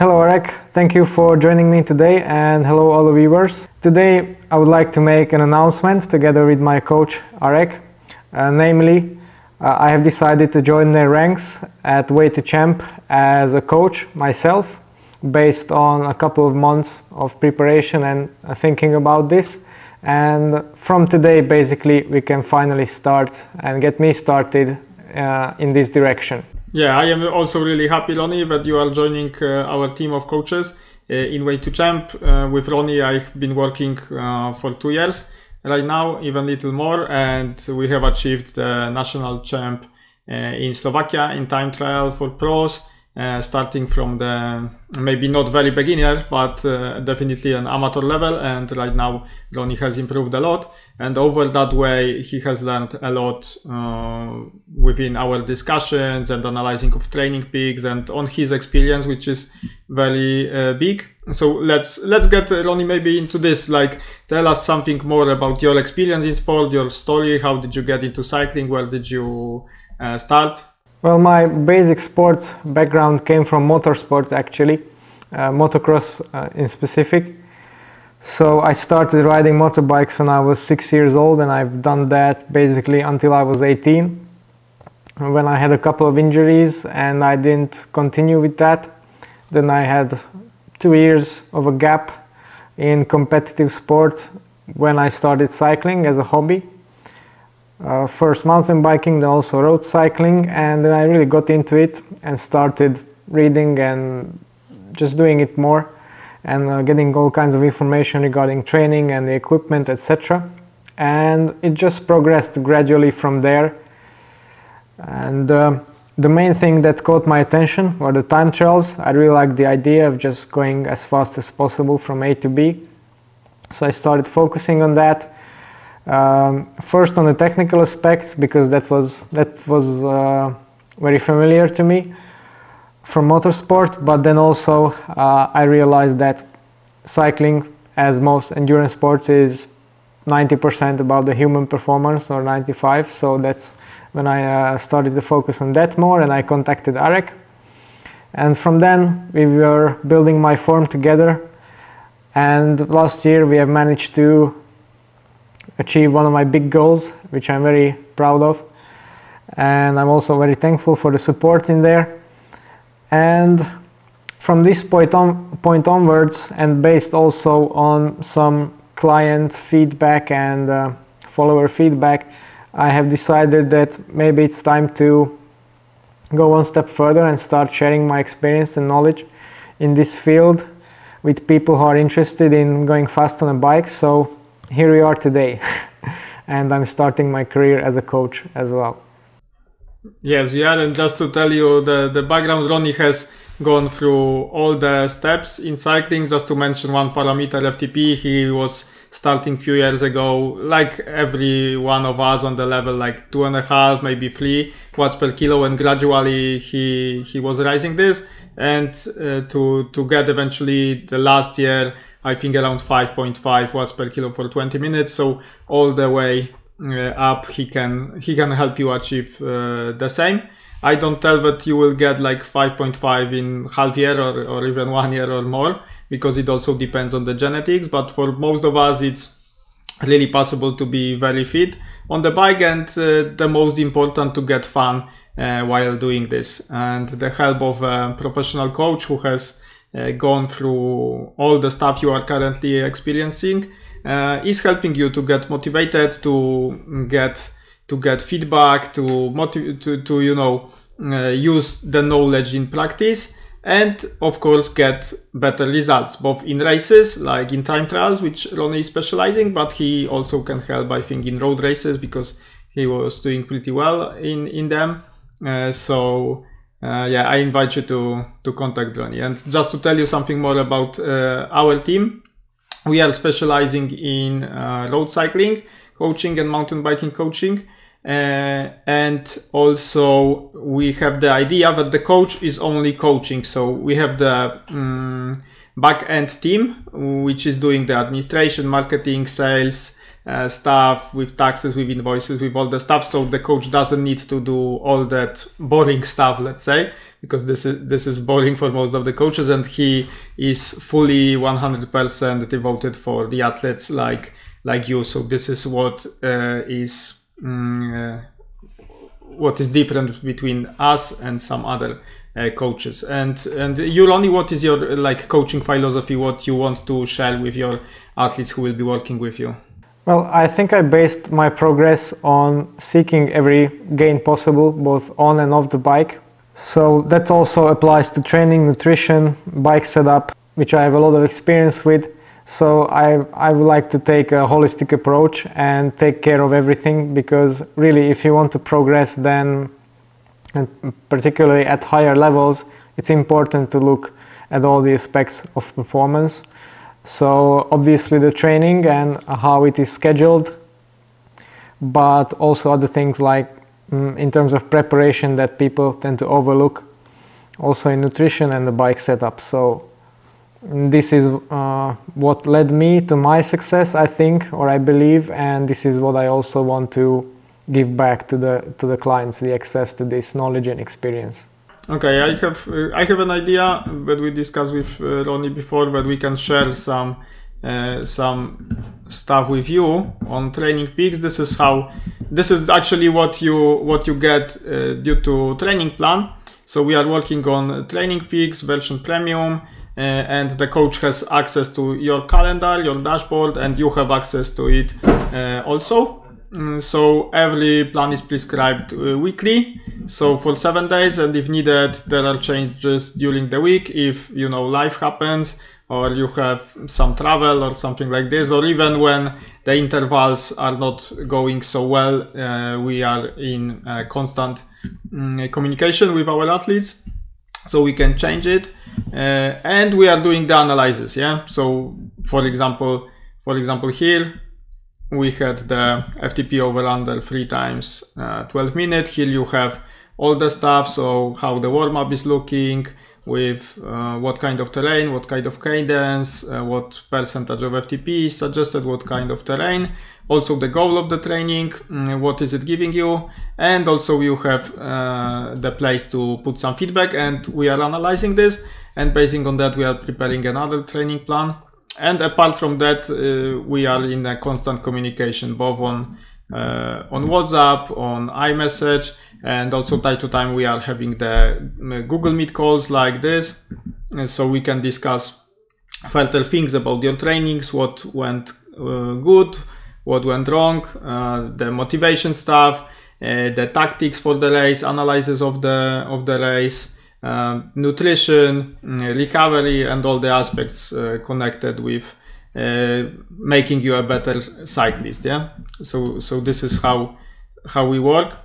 Hello Arek, thank you for joining me today, and hello all the viewers. Today I would like to make an announcement together with my coach Arek. Namely, I have decided to join their ranks at Way2Champ as a coach myself, based on a couple of months of preparation and thinking about this. And from today basically we can finally start and get me started in this direction. Yeah, I am also really happy, Ronnie, that you are joining our team of coaches in Way2Champ. With Ronnie, I've been working for 2 years right now, even a little more, and we have achieved the national champ in Slovakia in time trial for pros, starting from the maybe not very beginner, but definitely an amateur level. And right now, Ronnie has improved a lot, and over that way, he has learned a lot within our discussions and analyzing of training peaks and on his experience, which is very big. So let's get Ronnie maybe into this. Like, tell us something more about your experience in sport, your story. How did you get into cycling? Where did you start? Well, my basic sports background came from motorsport actually, motocross in specific. So I started riding motorbikes when I was 6 years old, and I've done that basically until I was 18, when I had a couple of injuries and I didn't continue with that. Then I had 2 years of a gap in competitive sport when I started cycling as a hobby. First mountain biking, then also road cycling, and then I really got into it and started reading and just doing it more, and getting all kinds of information regarding training and the equipment, etc. And it just progressed gradually from there. And the main thing that caught my attention were the time trials. I really liked the idea of just going as fast as possible from A to B. So I started focusing on that. First on the technical aspects, because that was very familiar to me from motorsport, but then also I realized that cycling, as most endurance sports, is 90% about the human performance, or 95%. So that's when I started to focus on that more, and I contacted Arek, and from then we were building my form together, and last year we have managed to achieve one of my big goals, which I'm very proud of, and I'm also very thankful for the support in there. And from this point onwards, and based also on some client feedback and follower feedback, I have decided that maybe it's time to go one step further and start sharing my experience and knowledge in this field with people who are interested in going fast on a bike. So here we are today, and I'm starting my career as a coach as well. Yes, we are, and just to tell you the background, Ronnie has gone through all the steps in cycling. Just to mention one parameter, FTP, he was starting a few years ago, like every one of us, on the level like 2.5, maybe 3 watts per kilo, and gradually he was rising this, and to get eventually the last year, I think around 5.5 watts per kilo for 20 minutes. So all the way up, he can help you achieve the same. I don't tell that you will get like 5.5 in half year or even 1 year or more, because it also depends on the genetics. But for most of us, it's really possible to be very fit on the bike, and the most important, to get fun while doing this. And the help of a professional coach who has gone through all the stuff you are currently experiencing is helping you to get motivated, to get feedback, to you know, use the knowledge in practice, and of course get better results, both in races like in time trials, which Ronnie is specializing, but he also can help, I think, in road races, because he was doing pretty well in them. Yeah, I invite you to contact Ronnie. And just to tell you something more about our team, we are specializing in road cycling coaching and mountain biking coaching. And also we have the idea that the coach is only coaching. So we have the back-end team, which is doing the administration, marketing, sales, stuff, with taxes, with invoices, with all the stuff. So the coach doesn't need to do all that boring stuff, let's say, because this is boring for most of the coaches, and he is fully 100% devoted for the athletes like you. So this is what is different between us and some other coaches. And you, Ronnie, what is your like coaching philosophy? What you want to share with your athletes who will be working with you? Well, I think I based my progress on seeking every gain possible, both on and off the bike. So that also applies to training, nutrition, bike setup, which I have a lot of experience with. So I would like to take a holistic approach and take care of everything, because really if you want to progress, then, and particularly at higher levels, it's important to look at all the aspects of performance. So obviously the training and how it is scheduled, but also other things like in terms of preparation that people tend to overlook, also in nutrition and the bike setup. So this is what led me to my success, I think, or I believe, and this is what I also want to give back to the clients, the access to this knowledge and experience. Okay, I have an idea that we discussed with Ronnie before, that we can share some stuff with you on Training Peaks. This is actually what you get due to training plan. So we are working on Training Peaks version premium. And the coach has access to your calendar, your dashboard, and you have access to it also. So every plan is prescribed weekly, so for 7 days, and if needed, there are changes during the week if life happens, or you have some travel or something like this, or even when the intervals are not going so well, we are in constant communication with our athletes, so we can change it. And we are doing the analysis, yeah. So for example here we had the FTP over under 3 times 12 minutes. Here you have all the stuff, so how the warm-up is looking, with what kind of terrain, what kind of cadence, what percentage of FTP is suggested, what kind of terrain, also the goal of the training, what is it giving you, and also you have the place to put some feedback, and we are analyzing this, and basing on that we are preparing another training plan. And apart from that, we are in a constant communication, both on WhatsApp, on iMessage, and also time to time we are having the Google Meet calls like this, and so we can discuss further things about your trainings, what went good, what went wrong, the motivation stuff, the tactics for the race, analysis of the race, nutrition, recovery, and all the aspects connected with making you a better cyclist. Yeah, so this is how we work.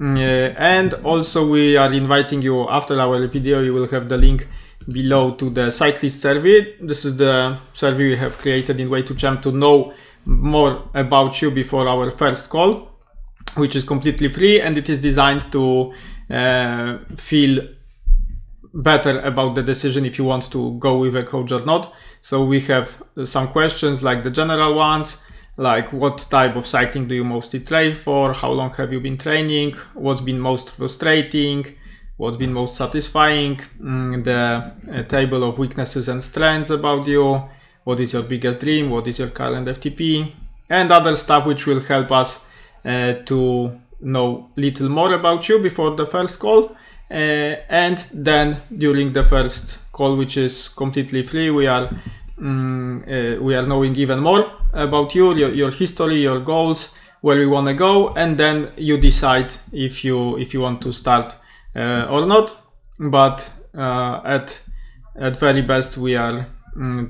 And also we are inviting you, after our video you will have the link below to the Cyclists Survey. This is the survey we have created in Way2Champ to know more about you before our first call, which is completely free, and it is designed to feel better about the decision if you want to go with a coach or not. So we have some questions like the general ones, like what type of cycling do you mostly train for, how long have you been training, what's been most frustrating, what's been most satisfying, the table of weaknesses and strengths about you, what is your biggest dream, what is your current FTP, and other stuff which will help us to know little more about you before the first call. And then during the first call, which is completely free, we are knowing even more about you, your history, your goals, where you want to go, and then you decide if you want to start or not. But at very best, we are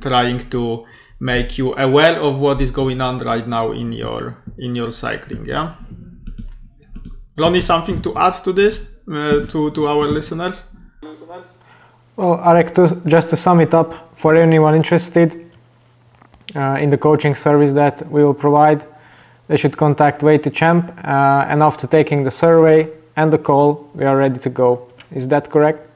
trying to make you aware of what is going on right now in your cycling. Yeah, Ronnie, something to add to this, to our listeners? Well, Arek, just to sum it up, for anyone interested in the coaching service that we will provide, they should contact Way2Champ, and after taking the survey and the call, we are ready to go. Is that correct?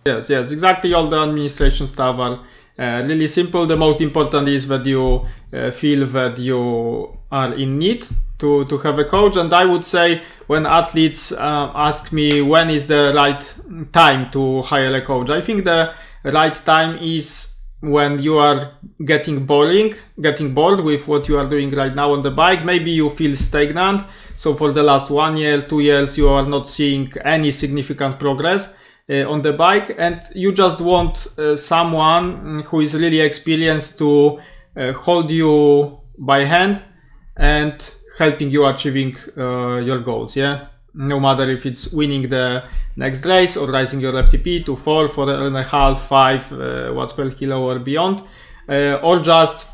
Yes, exactly. All the administration stuff really simple. The most important is that you feel that you are in need to have a coach. And I would say when athletes ask me when is the right time to hire a coach, I think the right time is when you are getting bored with what you are doing right now on the bike. Maybe you feel stagnant. So for the last 1 year, 2 years, you are not seeing any significant progress on the bike, and you just want someone who is really experienced to hold you by hand and helping you achieving your goals. Yeah, no matter if it's winning the next race or raising your FTP to 4, 4.5, 5 watts per kilo or beyond, or just,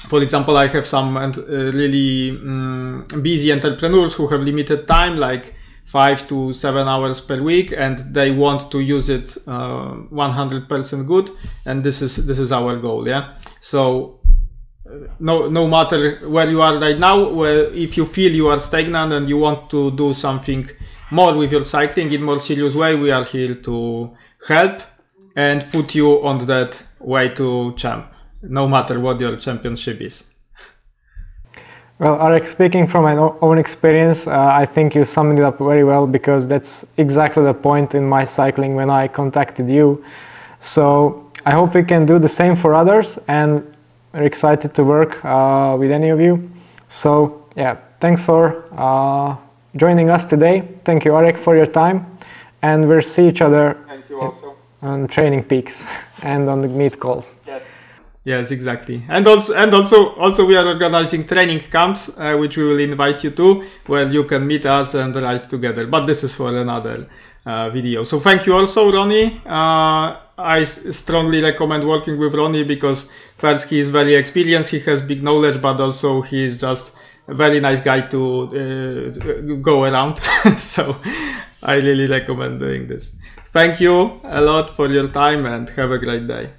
for example, I have some really busy entrepreneurs who have limited time, like 5 to 7 hours per week, and they want to use it 100% good, and this is our goal. Yeah, so no matter where you are right now, if you feel you are stagnant and you want to do something more with your cycling in more serious way, we are here to help and put you on that way to champ, no matter what your championship is. Well, Arek, speaking from my own experience, I think you summed it up very well, because that's exactly the point in my cycling when I contacted you. So I hope we can do the same for others, and we're excited to work with any of you. So yeah, thanks for joining us today. Thank you, Arek, for your time, and we'll see each other on training peaks and on the meet calls. Yes, exactly. And also we are organizing training camps, which we will invite you to, where you can meet us and ride together. But this is for another video. So thank you also, Ronnie. I strongly recommend working with Ronnie, because first, he is very experienced, he has big knowledge, but also he is just a very nice guy to go around. So I really recommend doing this. Thank you a lot for your time, and have a great day.